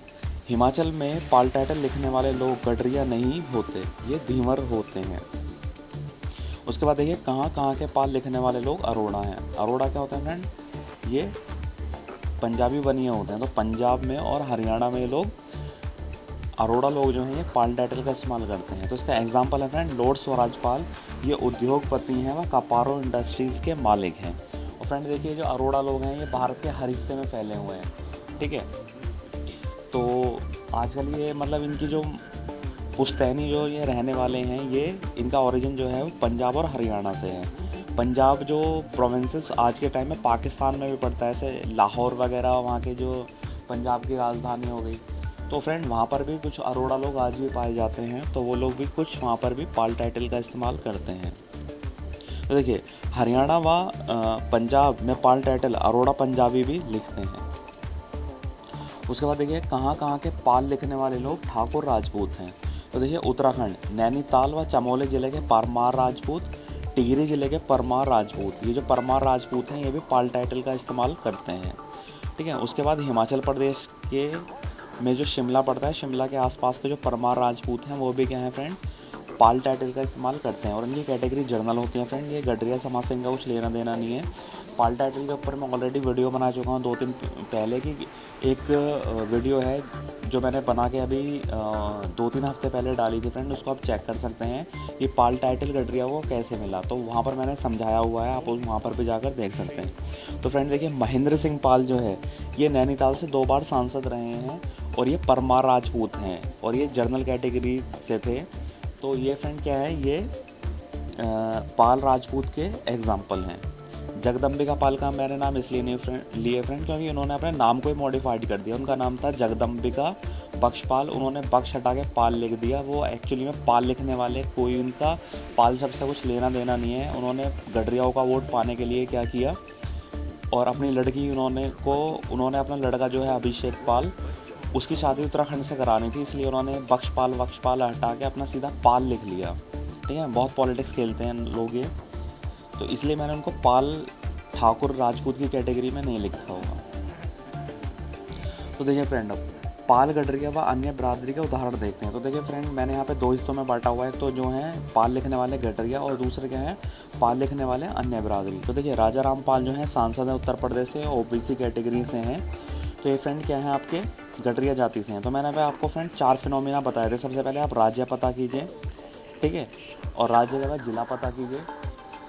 हिमाचल में पाल टाइटल लिखने वाले लोग गडरिया नहीं होते, ये धीवर होते हैं। उसके बाद देखिए कहाँ के पाल लिखने वाले लोग अरोड़ा हैं। अरोड़ा क्या होता है फ्रेंड, ये पंजाबी बनिए होते हैं। तो पंजाब में और हरियाणा में ये लोग अरोड़ा लोग जो हैं ये पाल टाइटल का इस्तेमाल करते हैं। तो इसका एग्जांपल है फ्रेंड लॉर्ड स्वराज पाल, ये उद्योगपति हैं, वह कपारो इंडस्ट्रीज़ के मालिक हैं। और फ्रेंड देखिए जो अरोड़ा लोग हैं ये भारत के हर हिस्से में फैले हुए हैं। ठीक है, तो आजकल ये मतलब इनकी जो पुश्तैनी जो ये रहने वाले हैं, ये इनका ओरिजिन जो है वो पंजाब और हरियाणा से है। पंजाब जो प्रोविंसेस आज के टाइम में पाकिस्तान में भी पड़ता है, जैसे लाहौर वगैरह वहाँ के जो पंजाब की राजधानी हो गई। तो फ्रेंड वहाँ पर भी कुछ अरोड़ा लोग आज भी पाए जाते हैं, तो वो लोग भी कुछ वहाँ पर भी पाल टाइटल का इस्तेमाल करते हैं। तो देखिए हरियाणा व पंजाब में पाल टाइटल अरोड़ा पंजाबी भी लिखते हैं। उसके बाद देखिए कहाँ के पाल लिखने वाले लोग ठाकुर राजपूत हैं। तो देखिए उत्तराखंड नैनीताल व चमोली ज़िले के परमार राजपूत, टिहरी ज़िले के परमार राजपूत, ये जो परमार राजपूत हैं ये भी पाल टाइटल का इस्तेमाल करते हैं। ठीक है, उसके बाद हिमाचल प्रदेश के में जो शिमला पड़ता है, शिमला के आसपास के जो परमार राजपूत हैं वो भी क्या है फ्रेंड पाल टाइटल का इस्तेमाल करते हैं। और इनकी कैटेगरी जर्नल होती है फ्रेंड, ये गडरिया समाज से इनका कुछ लेना देना नहीं है। पाल टाइटल के ऊपर मैं ऑलरेडी वीडियो बना चुका हूँ 2-3 पहले की। एक वीडियो है जो मैंने बना के अभी 2-3 हफ्ते पहले डाली थी फ्रेंड, उसको आप चेक कर सकते हैं कि पाल टाइटल गडरिया को कैसे मिला। तो वहाँ पर मैंने समझाया हुआ है, आप वहाँ पर भी जाकर देख सकते हैं। तो फ्रेंड देखिए महेंद्र सिंह पाल जो है ये नैनीताल से 2 बार सांसद रहे हैं और ये परमार राजपूत हैं और ये जर्नल कैटेगरी से थे। तो ये फ्रेंड क्या है, ये पाल राजपूत के एग्जाम्पल हैं। जगदम्बिका पाल का मैंने नाम इसलिए नहीं लिए फ्रेंड क्योंकि उन्होंने अपने नाम को ही मॉडिफाइड कर दिया। उनका नाम था जगदम्बिका बख्शपाल, उन्होंने बख्श हटा के पाल लिख दिया। वो एक्चुअली में पाल लिखने वाले कोई उनका पाल शब्द से कुछ लेना देना नहीं है। उन्होंने गडरियाओं का वोट पाने के लिए क्या किया, और अपनी लड़की उन्होंने अपना लड़का जो है अभिषेक पाल, उसकी शादी उत्तराखंड से करानी थी, इसलिए उन्होंने बख्शपाल हटा के अपना सीधा पाल लिख लिया। ठीक है, बहुत पॉलिटिक्स खेलते हैं लोग ये, तो इसलिए मैंने उनको पाल ठाकुर राजपूत की कैटेगरी में नहीं लिखा होगा। तो देखिए फ्रेंड अब पाल गडरिया व अन्य बिरादरी के उदाहरण देखते हैं। तो देखिए फ्रेंड, मैंने यहाँ पे दो हिस्सों में बांटा हुआ है। तो जो है पाल लिखने वाले गडरिया और दूसरे क्या हैं, पाल लिखने वाले अन्य बिरादरी। तो देखिए राजा रामपाल जो हैं सांसद हैं, उत्तर प्रदेश से, ओबीसी कैटेगरी से हैं। तो ये फ्रेंड क्या है, आपके गडरिया जाति से हैं। तो मैंने आपको फ्रेंड 4 फिनोमिना बताए थे। सबसे पहले आप राज्य पता कीजिए, ठीक है, और राज्य के बाद जिला पता कीजिए,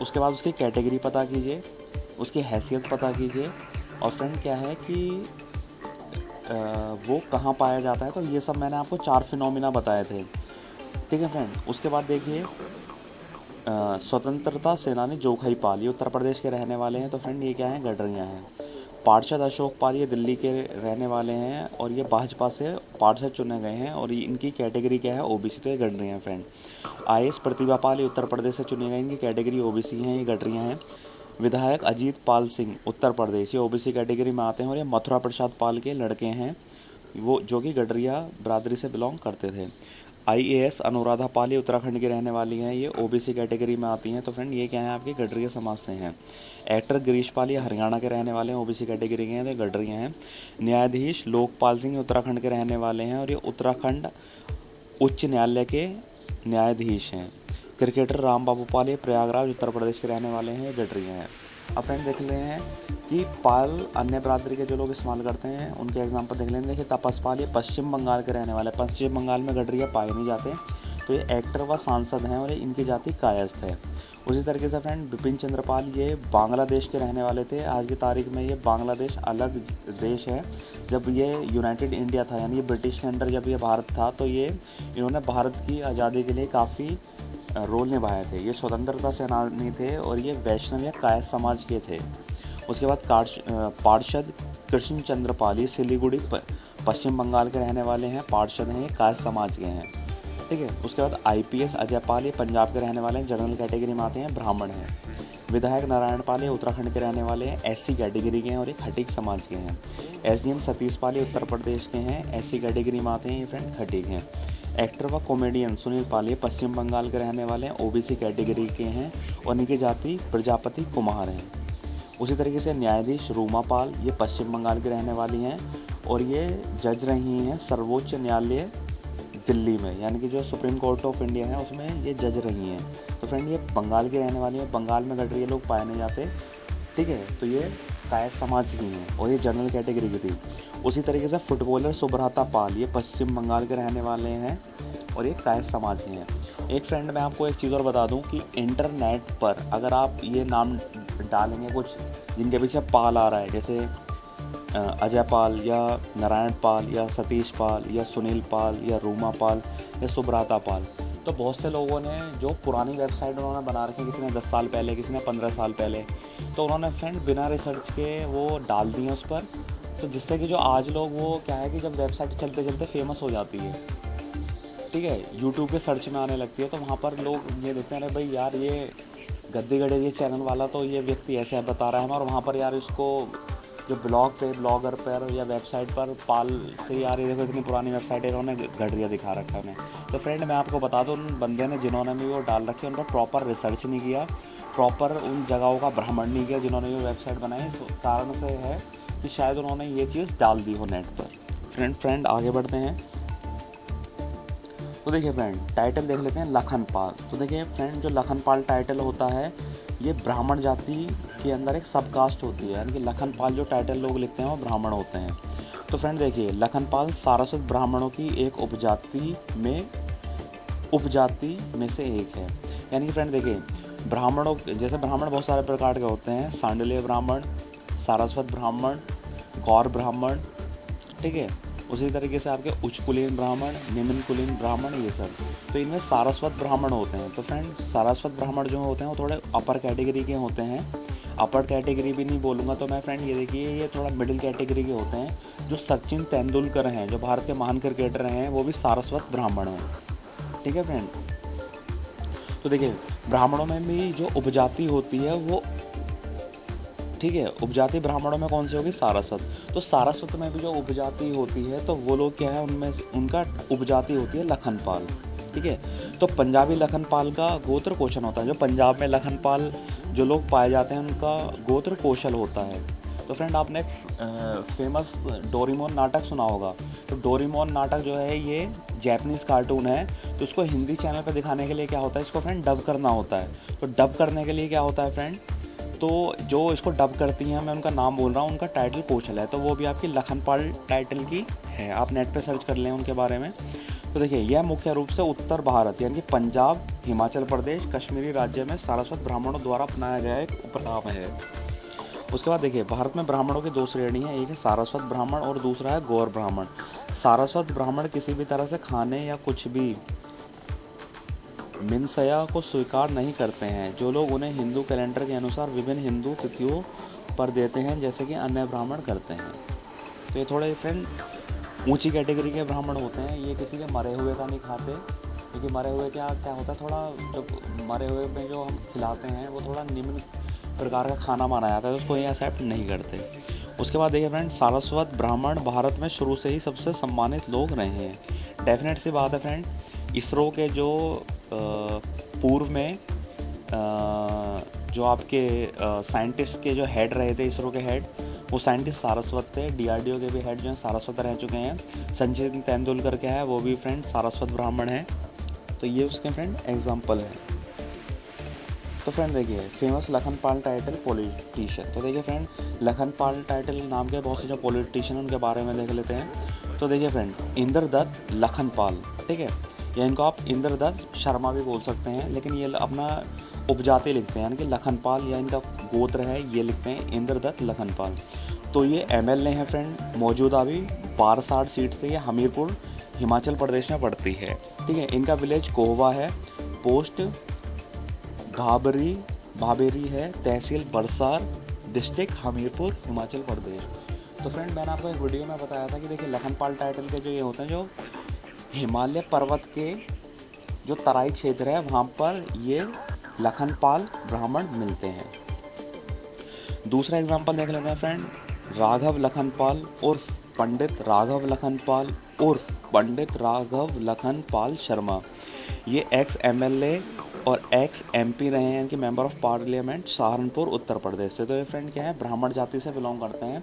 उसके बाद उसकी कैटेगरी पता कीजिए, उसकी हैसियत पता कीजिए, और फ्रेंड क्या है कि वो कहाँ पाया जाता है। तो ये सब मैंने आपको 4 फिनोमिना बताए थे, ठीक है फ्रेंड। उसके बाद देखिए स्वतंत्रता सेनानी जोखाई पाल, ये उत्तर प्रदेश के रहने वाले हैं। तो फ्रेंड ये क्या है, गडरिया हैं। पार्षद अशोक पाल, ये दिल्ली के रहने वाले हैं और ये भाजपा से पार्षद चुने गए हैं और इनकी कैटेगरी क्या है, ओबीसी। तो ये गडरिया हैं फ्रेंड। आईएएस प्रतिभा पाल, ये उत्तर प्रदेश से चुने गए, इनकी कैटेगरी ओबीसी हैं, ये गडरिया हैं। विधायक अजीत पाल सिंह, उत्तर प्रदेश, ये ओबीसी कैटेगरी में आते हैं और ये मथुरा प्रसाद पाल के लड़के हैं, वो जो कि गडरिया बिरादरी से बिलोंग करते थे। आईएएस अनुराधा पाल, ये उत्तराखंड की रहने वाली हैं, ये ओबीसी कैटेगरी में आती हैं। तो फ्रेंड ये क्या है, आपके गडरिया समाज से हैं। एक्टर गिरीश पाल, ये हरियाणा के रहने वाले हैं, ओबीसी कैटेगरी के हैं, तो गडरिया हैं। न्यायाधीश लोकपाल सिंह, उत्तराखंड के रहने वाले हैं और ये उत्तराखंड उच्च न्यायालय के न्यायाधीश हैं। क्रिकेटर राम बाबू पाल, ये प्रयागराज उत्तर प्रदेश के रहने वाले हैं, गडरिया हैं। अब फ्रेंड देख लेते हैं कि पाल अन्य बिरादरी के जो लोग इस्तेमाल करते हैं उनके एग्जाम्पल देख लेंगे। देखिए तपस पाल, ये पश्चिम बंगाल के रहने वाले, पश्चिम बंगाल में गडरिया पाए नहीं जाते। तो ये एक्टर व सांसद हैं और ये इनकी जाति कायस्थ है। उसी तरीके से फ्रेंड बिपिन चंद्र पाल, ये बांग्लादेश के रहने वाले थे। आज की तारीख में ये बांग्लादेश अलग देश है। जब ये यूनाइटेड इंडिया था, यानी ये ब्रिटिश के अंडर जब ये भारत था, तो ये इन्होंने भारत की आज़ादी के लिए काफ़ी रोल निभाए थे। ये स्वतंत्रता सेनानी थे और ये वैष्णव या कायस्थ समाज के थे। उसके बाद पार्षद कृष्ण चंद्र पाल, ये सिलीगुड़ी पश्चिम बंगाल के रहने वाले हैं, पार्षद हैं, ये कायस्थ समाज के हैं, ठीक है। उसके बाद आईपीएस अजय पाल, ये पंजाब के रहने वाले हैं, जनरल कैटेगरी में आते हैं, ब्राह्मण हैं। विधायक नारायण पाल, ये उत्तराखंड के रहने वाले हैं, एससी कैटेगरी के हैं और ये खटीक समाज के हैं। एसडीएम सतीश पाल, ये उत्तर प्रदेश के हैं, एससी कैटेगरी में आते हैं, ये फ्रेंड खटीक हैं। एक्टर व कॉमेडियन सुनील पाल, ये पश्चिम बंगाल के रहने वाले हैं, ओबीसी कैटेगरी के हैं और इनकी जाति प्रजापति कुमार हैं। उसी तरीके से न्यायाधीश रूमा पाल, ये पश्चिम बंगाल के रहने वाली हैं और ये जज रही हैं सर्वोच्च न्यायालय दिल्ली में, यानी कि जो सुप्रीम कोर्ट ऑफ इंडिया है उसमें ये जज रही हैं। तो फ्रेंड ये बंगाल की रहने वाली हैं, बंगाल में गडरिया लोग पाए नहीं जाते, ठीक है। तो ये कायस्थ समाज की हैं और ये जनरल कैटेगरी की थी। उसी तरीके से फुटबॉलर सुब्रता पाल, ये पश्चिम बंगाल के रहने वाले हैं और ये कायस्थ समाज के हैं। एक फ्रेंड मैं आपको एक चीज़ और बता दूं कि इंटरनेट पर अगर आप ये नाम डालेंगे कुछ जिनके पीछे पाल आ रहा है, जैसे अजय पाल या नारायण पाल या सतीश पाल या सुनील पाल या रूमा पाल या सुब्रता पाल, तो बहुत से लोगों ने जो पुरानी वेबसाइट उन्होंने बना रखी है, किसी ने 10 साल पहले, किसी ने 15 साल पहले, तो उन्होंने फ्रेंड बिना रिसर्च के वो डाल दिए उस पर। तो जिससे कि जो आज लोग, वो क्या है कि जब वेबसाइट चलते चलते फेमस हो जाती है, ठीक है, यूट्यूब के सर्च में आने लगती है, तो वहाँ पर लोग ये देखते हैं, अरे भाई यार ये गद्दी गड़े ये चैनल वाला तो ये व्यक्ति ऐसे बता रहा है, और वहाँ पर यार इसको जो ब्लॉगर पर या वेबसाइट पर पाल से यार ये देखो इतनी पुरानी वेबसाइट है, उन्होंने गडरिया दिखा रखा है उन्हें। तो फ्रेंड मैं आपको बता दूँ, उन बंदे ने जिन्होंने भी वो डाल रखी है उन पर प्रॉपर रिसर्च नहीं किया, प्रॉपर उन जगहों का भ्रमण नहीं किया जिन्होंने ये वेबसाइट बनाई। इस कारण से है कि शायद उन्होंने ये चीज़ डाल दी हो नेट पर। फ्रेंड आगे बढ़ते हैं। तो देखिए फ्रेंड टाइटल देख लेते हैं, लखन पाल। तो देखिए फ्रेंड जो लखन पाल टाइटल होता है, ये ब्राह्मण जाति के अंदर एक सबकास्ट होती है, यानी कि लखन पाल जो टाइटल लोग लिखते हैं वो ब्राह्मण होते हैं। तो फ्रेंड देखिए लखन पाल सारस्वत ब्राह्मणों की एक उपजाति में से एक है। यानी कि फ्रेंड देखिए ब्राह्मणों, जैसे ब्राह्मण बहुत सारे प्रकार के होते हैं, सांडलीय ब्राह्मण, सारस्वत ब्राह्मण, गौर ब्राह्मण, ठीक है। उसी तरीके से आपके उच्च कुलीन ब्राह्मण, निम्न कुलीन ब्राह्मण, ये सब, तो इनमें सारस्वत ब्राह्मण होते हैं। तो फ्रेंड सारस्वत ब्राह्मण जो होते हैं वो थोड़े अपर कैटेगरी के होते हैं। अपर कैटेगरी भी नहीं बोलूँगा तो मैं फ्रेंड, ये देखिए ये थोड़ा मिडिल कैटेगरी के होते हैं। जो सचिन तेंदुलकर हैं, जो भारत के महान क्रिकेटर हैं, वो भी सारस्वत ब्राह्मण हैं, ठीक है फ्रेंड। तो देखिए ब्राह्मणों में भी जो उपजाति होती है वो, ठीक है, उपजाति ब्राह्मणों में कौन सी होगी, सारस्वत। तो सारस्वत में भी जो उपजाति होती है तो वो लोग क्या है, उनमें उनका उपजाति होती है लखनपाल, ठीक है। तो पंजाबी लखनपाल का गोत्र कौशल होता है। जो पंजाब में लखनपाल जो लोग पाए जाते हैं उनका गोत्र कौशल होता है। तो फ्रेंड आपने एक फेमस डोरेमोन नाटक सुना होगा। तो डोरेमोन नाटक जो है ये जैपनीज़ कार्टून है, तो इसको हिंदी चैनल पर दिखाने के लिए क्या होता है, इसको फ्रेंड डब करना होता है। तो डब करने के लिए क्या होता है फ्रेंड, तो जो इसको डब करती हैं, मैं उनका नाम बोल रहा हूँ, उनका टाइटल कौशल है, तो वो भी आपकी लखनपाल टाइटल की है। आप नेट पे सर्च कर लें उनके बारे में। तो देखिए यह मुख्य रूप से उत्तर भारत यानी कि पंजाब, हिमाचल प्रदेश, कश्मीरी राज्य में सारस्वत ब्राह्मणों द्वारा अपनाया गया एक उपनाम है। उसके बाद देखिए भारत में ब्राह्मणों की 2 श्रेणी हैं, एक है सारस्वत ब्राह्मण और दूसरा है गौर ब्राह्मण। सारस्वत ब्राह्मण किसी भी तरह से खाने या कुछ भी मिनसया को स्वीकार नहीं करते हैं। जो लोग उन्हें हिंदू कैलेंडर के अनुसार विभिन्न हिंदू तिथियों पर देते हैं, जैसे कि अन्य ब्राह्मण करते हैं। तो ये थोड़े फ्रेंड ऊंची कैटेगरी के ब्राह्मण होते हैं। ये किसी के मरे हुए का नहीं खाते, क्योंकि मरे हुए क्या होता है, थोड़ा जो मरे हुए में जो हम खिलाते हैं वो थोड़ा निम्न प्रकार का खाना माना जाता है, तो उसको ये एक्सेप्ट नहीं करते। उसके बाद देखिए फ्रेंड, सारस्वत ब्राह्मण भारत में शुरू से ही सबसे सम्मानित लोग रहे हैं। डेफिनेट सी बात है फ्रेंड, इसरो के जो पूर्व में जो आपके साइंटिस्ट के जो हेड रहे थे, इसरो के हेड, वो साइंटिस्ट सारस्वत थे। डीआरडीओ के भी हेड जो हैं सारस्वत रह चुके हैं। सचिन तेंदुलकर क्या है, वो भी फ्रेंड सारस्वत ब्राह्मण है। तो ये उसके फ्रेंड एग्जाम्पल है। तो फ्रेंड देखिए फेमस लखनपाल टाइटल पॉलिटिशियन। तो देखिए फ्रेंड, लखनपाल टाइटल नाम के बहुत से जो पॉलिटिशियन उनके बारे में देख लेते हैं। तो देखिए फ्रेंड, इंद्रदत्त लखनपाल, ठीक है, या इनको आप इंद्रदत्त शर्मा भी बोल सकते हैं, लेकिन ये अपना उपजाति लिखते हैं, यानी कि लखनपाल या इनका गोत्र है, ये लिखते हैं इंद्रदत्त लखनपाल। तो ये एमएलए हैं फ्रेंड, मौजूदा भी बारसाठ सीट से ये हमीरपुर हिमाचल प्रदेश में पड़ती है, ठीक है। इनका विलेज कोहवा है, पोस्ट भाबेरी है, तहसील बरसार, डिस्ट्रिक्ट हमीरपुर हिमाचल प्रदेश। तो फ्रेंड मैंने आपको एक वीडियो में बताया था कि देखिए लखनपाल टाइटल के जो ये होते हैं, जो हिमालय पर्वत के जो तराई क्षेत्र है वहाँ पर ये लखनपाल ब्राह्मण मिलते हैं। दूसरा एग्जांपल देख लेते हैं फ्रेंड, राघव लखनपाल उर्फ पंडित राघव लखनपाल उर्फ पंडित राघव लखनपाल शर्मा। ये एक्स एमएलए और एक्स एमपी रहे हैं, यानी कि member of parliament Saharanpur Uttar Pradesh से। तो ये फ्रेंड क्या है, ब्राह्मण जाति से बिलोंग करते हैं,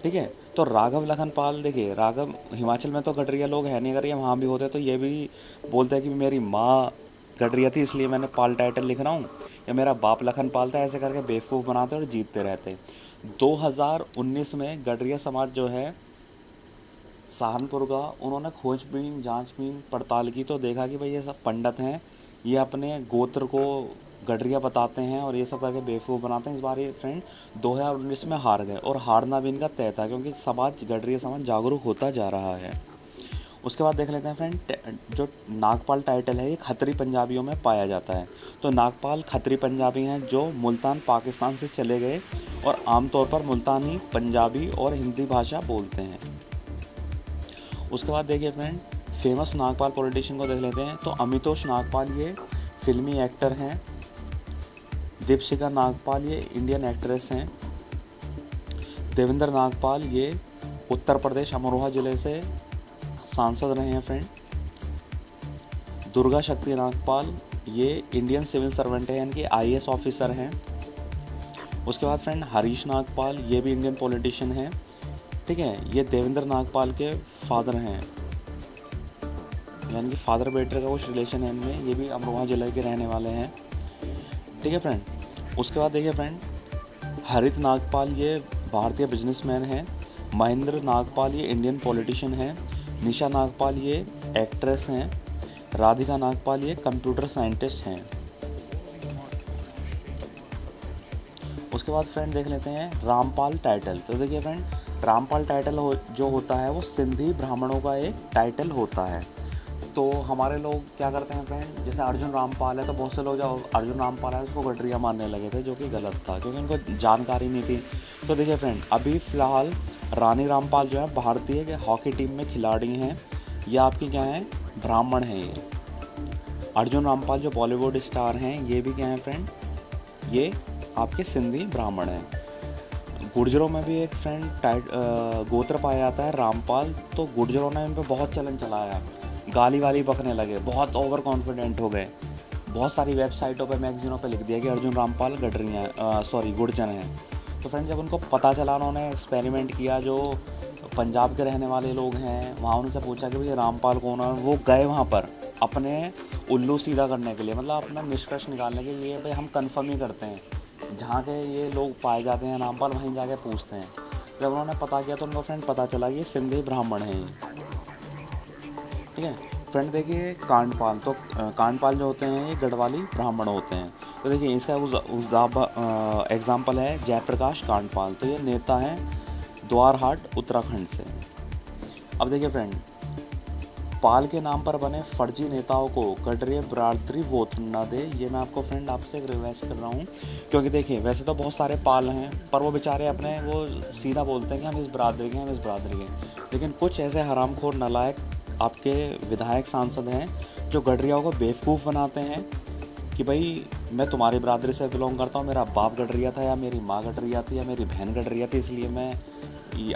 ठीक है। तो राघव लखनपाल, देखिए राघव हिमाचल में तो गडरिया लोग हैं नहीं, अगर ये वहाँ भी होते तो ये भी बोलते हैं कि मेरी माँ गडरिया थी इसलिए मैंने पाल टाइटल लिख रहा हूँ, या मेरा बाप लखनपाल था, ऐसे करके बेवकूफ़ बनाते और जीतते रहते। 2019 में गडरिया समाज जो है सहारनपुर का, उन्होंने खोजबीन जांचबीन पड़ताल की, तो देखा कि भाई ये सब पंडित हैं, ये अपने गोत्र को गडरिया बताते हैं और ये सब करके बेवकूफ़ बनाते हैं। इस बार ये फ्रेंड 2019 में हार गए, और हारना भी इनका तय था, क्योंकि समाज गडरिया समाज जागरूक होता जा रहा है। उसके बाद देख लेते हैं फ्रेंड, जो नागपाल टाइटल है ये खत्री पंजाबियों में पाया जाता है। तो नागपाल खत्री पंजाबी हैं जो मुल्तान पाकिस्तान से चले गए और आमतौर पर मुल्तानी पंजाबी और हिंदी भाषा बोलते हैं। उसके बाद देखिए फ्रेंड, फेमस नागपाल पॉलिटिशियन को देख लेते हैं। तो अमितोष नागपाल ये फिल्मी एक्टर हैं। दीपशिखा नागपाल ये इंडियन एक्ट्रेस हैं। देवेंद्र नागपाल ये उत्तर प्रदेश अमरोहा ज़िले से सांसद रहे हैं फ्रेंड। दुर्गा शक्ति नागपाल ये इंडियन सिविल सर्वेंट है, यानी कि आईएएस ऑफिसर हैं। उसके बाद फ्रेंड हरीश नागपाल ये भी इंडियन पॉलिटिशियन हैं, ठीक है। ये देवेंद्र नागपाल के फादर हैं, यानी कि फादर बेटे का कुछ रिलेशन है इनमें। ये भी अमरोहा जिले के रहने वाले हैं, ठीक है फ्रेंड। उसके बाद देखिए फ्रेंड, हरित नागपाल ये भारतीय बिजनेसमैन हैं। महेंद्र नागपाल ये इंडियन पॉलिटिशियन हैं। निशा नागपाल ये एक्ट्रेस हैं। राधिका नागपाल ये कंप्यूटर साइंटिस्ट हैं। उसके बाद फ्रेंड देख लेते हैं रामपाल टाइटल। तो देखिए फ्रेंड, रामपाल टाइटल जो होता है वो सिंधी ब्राह्मणों का एक टाइटल होता है। तो हमारे लोग क्या करते हैं फ्रेंड, जैसे अर्जुन रामपाल है, तो बहुत से लोग जो अर्जुन रामपाल है उसको गडरिया मारने लगे थे, जो कि गलत था, क्योंकि उनको जानकारी नहीं थी। तो देखिए फ्रेंड, अभी फ़िलहाल रानी रामपाल जो है भारतीय हॉकी टीम में खिलाड़ी हैं। ये आपकी क्या है, ब्राह्मण हैं ये। अर्जुन रामपाल जो बॉलीवुड स्टार हैं, ये भी क्या हैं फ्रेंड, ये आपके सिंधी ब्राह्मण हैं। गुर्जरों में भी एक फ्रेंड गोत्र पाया जाता है रामपाल। तो गुर्जरों ने इन पर बहुत चलन चलाया, गाली वाली बकने लगे, बहुत ओवर कॉन्फिडेंट हो गए। बहुत सारी वेबसाइटों पे मैगजीनों पे लिख दिया कि अर्जुन रामपाल गुर्जर हैं। तो फ्रेंड जब उनको पता चला, उन्होंने एक्सपेरिमेंट किया, जो पंजाब के रहने वाले लोग हैं वहाँ उनसे पूछा कि भाई रामपाल कौन है। वो गए वहाँ पर अपने उल्लू सीधा करने के लिए, मतलब अपना निष्कर्ष निकालने के लिए, भाई हम कंफर्म ही करते हैं जहाँ के ये लोग पाए जाते हैं रामपाल, वहीं जाके पूछते हैं। जब उन्होंने पता किया तो उनको फ्रेंड पता चला कि ये सिंधी ब्राह्मण हैं ये, ठीक है फ्रेंड। देखिए कांडपाल, तो कांडपाल जो होते हैं ये गढ़वाली ब्राह्मण होते हैं। तो देखिए इसका एग्जाम्पल है जयप्रकाश कांडपाल, तो ये नेता हैं द्वारहाट उत्तराखंड से। अब देखिए फ्रेंड, पाल के नाम पर बने फर्जी नेताओं को गडरिया बिरादरी वोट न दे, ये मैं आपको फ्रेंड आपसे एक रिक्वेस्ट कर रहा हूँ। क्योंकि देखिए वैसे तो बहुत सारे पाल हैं, पर वो बेचारे अपने वो सीधा बोलते हैं कि हम इस बिरादरी के हैं, हम इस बिरादरी के हैं। लेकिन कुछ ऐसे हरामखोर नालायक आपके विधायक सांसद हैं जो गडरियाओं को बेवकूफ़ बनाते हैं कि भाई मैं तुम्हारी बिरादरी से बिलोंग करता हूँ, मेरा बाप गडरिया था या मेरी माँ गडरिया थी या मेरी बहन गडरिया थी, इसलिए मैं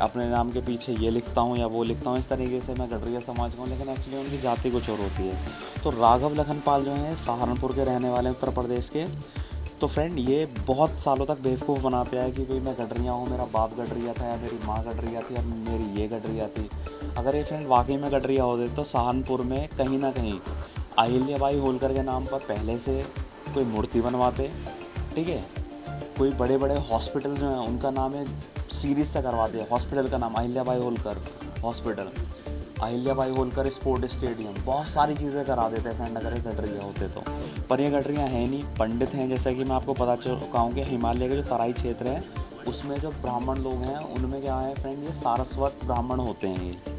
अपने नाम के पीछे ये लिखता हूँ या वो लिखता हूँ, इस तरीके से मैं गडरिया समाज का हूँ। लेकिन एक्चुअली उनकी जाति कुछ और होती है। तो राघव लखनपाल जो हैं सहारनपुर के रहने वाले उत्तर प्रदेश के, तो फ्रेंड ये बहुत सालों तक बेवकूफ़ बनाते आए कि भाई मैं गडरिया हूँ, मेरा बाप गडरिया था या मेरी माँ गडरिया थी या मेरी ये गडरिया थी। अगर ये फ्रेंड वाकई में गडरिया होते तो सहारनपुर में कहीं ना कहीं अहिल्याबाई होलकर के नाम पर पहले से कोई मूर्ति बनवाते, ठीक है। कोई बड़े बड़े हॉस्पिटल जो हैं उनका नाम है सीरीज से करवाते हैं, हॉस्पिटल का नाम Ahilyabai Holkar hospital, Ahilyabai Holkar sport stadium, बहुत सारी चीज़ें करा देते हैं फ्रेंड अगर ये गडरिया होते तो। पर ये गडरिया हैं नहीं, पंडित हैं। जैसा कि मैं आपको बता चुका हूँ कि हिमालय के जो तराई क्षेत्र है उसमें जो ब्राह्मण लोग हैं उनमें क्या है फ्रेंड, ये सारस्वत ब्राह्मण होते हैं ये।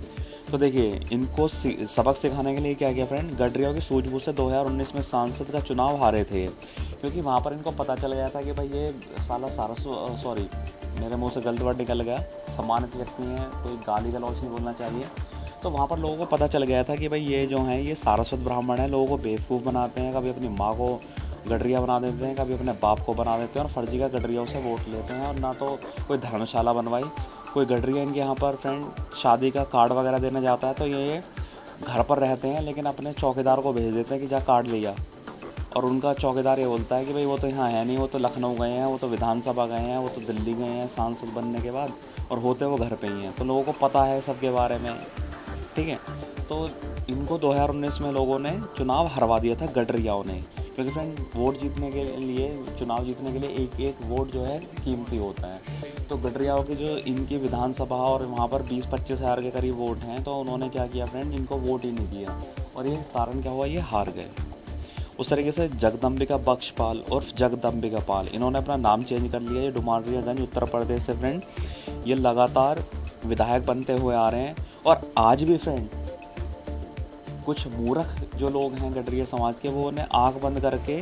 तो देखिए इनको सबक सिखाने के लिए क्या किया फ्रेंड, गडरियाओं की सूझबूझ से 2019 में सांसद का चुनाव हारे थे, क्योंकि वहाँ पर इनको पता चल गया था कि भाई ये साला सॉरी मेरे मुंह से गलत वर्ड निकल गया, सम्मानित व्यक्ति हैं, कोई गाली गलौज नहीं बोलना चाहिए। तो वहाँ पर लोगों को पता चल गया था कि भाई ये जो हैं ये सारस्वत ब्राह्मण हैं, लोगों को बेवकूफ़ बनाते हैं, कभी अपनी माँ को गडरिया बना देते हैं, कभी अपने बाप को बना देते हैं और फर्जी का गडरियाओं से वोट लेते हैं। और ना तो कोई धर्मशाला बनवाई, कोई गडरिया इनके यहाँ पर फ्रेंड शादी का कार्ड वगैरह देने जाता है तो ये घर पर रहते हैं, लेकिन अपने चौकीदार को भेज देते हैं कि जा कार्ड लिया। और उनका चौकीदार ये बोलता है कि भाई वो तो यहाँ है नहीं, वो तो लखनऊ गए हैं, वो तो विधानसभा गए हैं, वो तो दिल्ली गए हैं सांसद बनने के बाद, और होते वो घर पे ही हैं। तो लोगों को पता है सबके बारे में, ठीक है। तो इनको 2019 में लोगों ने चुनाव हरवा दिया था गडरियाओं ने, क्योंकि फ्रेंड वोट जीतने के लिए, चुनाव जीतने के लिए एक एक वोट जो है कीमती होता है। तो गडरियाओं की जो इनकी विधानसभा और वहाँ पर 20-25 हज़ार के करीब वोट हैं, तो उन्होंने क्या किया फ्रेंड, इनको वोट ही नहीं दिया और ये कारण क्या हुआ, ये हार गए। उस तरीके से जगदम्बिका बख्शपाल उर्फ जगदम्बिका पाल, इन्होंने अपना नाम चेंज कर लिया। ये डुमरियागंज उत्तर प्रदेश से फ्रेंड ये लगातार विधायक बनते हुए आ रहे हैं। और आज भी फ्रेंड कुछ मूर्ख जो लोग हैं गडरिया समाज के, वो उन्हें आँख बंद करके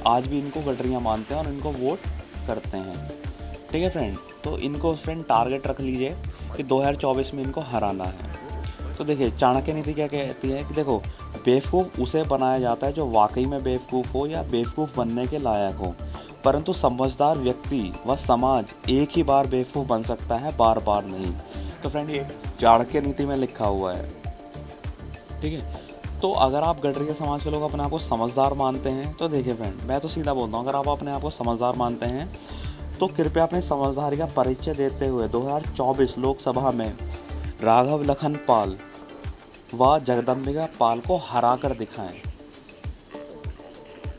आज भी इनको गडरिया मानते हैं और इनको वोट करते हैं, ठीक है फ्रेंड। तो इनको फ्रेंड टारगेट रख लीजिए कि 2024 में इनको हराना है। तो देखिए चाणक्य नीति क्या कहती है कि देखो बेवकूफ़ उसे बनाया जाता है जो वाकई में बेवकूफ़ हो या बेवकूफ़ बनने के लायक हो, परंतु समझदार व्यक्ति व समाज एक ही बार बेवकूफ़ बन सकता है, बार बार नहीं। तो फ्रेंड ये चाणक्य नीति में लिखा हुआ है, ठीक है। तो अगर आप गडरिया समाज के लोग अपने आप को समझदार मानते हैं तो देखिए फ्रेंड मैं तो सीधा बोलता हूँ, अगर आप अपने आप को समझदार मानते हैं तो कृपया अपनी समझदारी का परिचय देते हुए 2024 लोकसभा में राघव लखनपाल व जगदम्बिका पाल को हरा कर दिखाएं,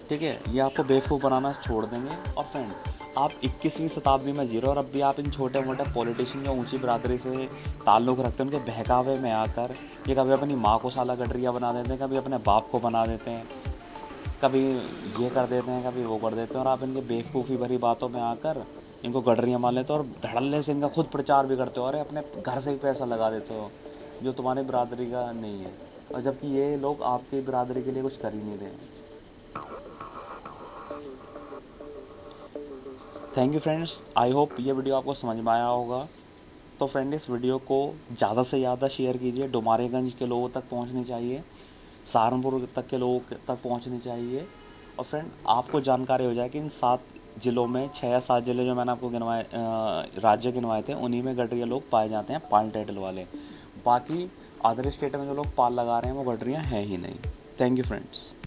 ठीक है। ये आपको बेवकूफ़ बनाना छोड़ देंगे। और फ्रेंड आप 21वीं शताब्दी में जी रहे हो और अब भी आप इन छोटे मोटे पॉलिटिशियन जो ऊंची बिरादरी से ताल्लुक़ रखते हैं उनके बहकावे में आकर ये कभी अपनी माँ को साला गडरिया बना देते हैं, कभी अपने बाप को बना देते हैं, कभी ये कर देते हैं, कभी वो कर देते हैं। और आप इनके बेवकूफ़ी भरी बातों में आकर इनको गडरिया मान लेते हो और धड़ल्ले से इनका खुद प्रचार भी करते हो, और अपने घर से भी पैसा लगा देते हो जो तुम्हारी बिरादरी का नहीं है, और जबकि ये लोग आपकी बिरादरी के लिए कुछ कर ही नहीं रहे। Thank you friends, I hope ये वीडियो आपको समझ में आया होगा। तो फ्रेंड इस वीडियो को ज़्यादा से ज़्यादा शेयर कीजिए, डुमरियागंज के लोगों तक पहुंचनी चाहिए, सहारनपुर तक के लोगों तक पहुंचनी चाहिए। और फ्रेंड आपको जानकारी हो जाए कि इन 7 ज़िलों में 6 या 7 ज़िले जो मैंने आपको गिनवाए राज्य गिनवाए थे उन्हीं में गडरिया लोग पाए जाते हैं, पाल टाइटल वाले। बाकी अदर स्टेट में जो लोग पाल लगा रहे हैं वो गडरिया हैं ही नहीं। Thank you friends.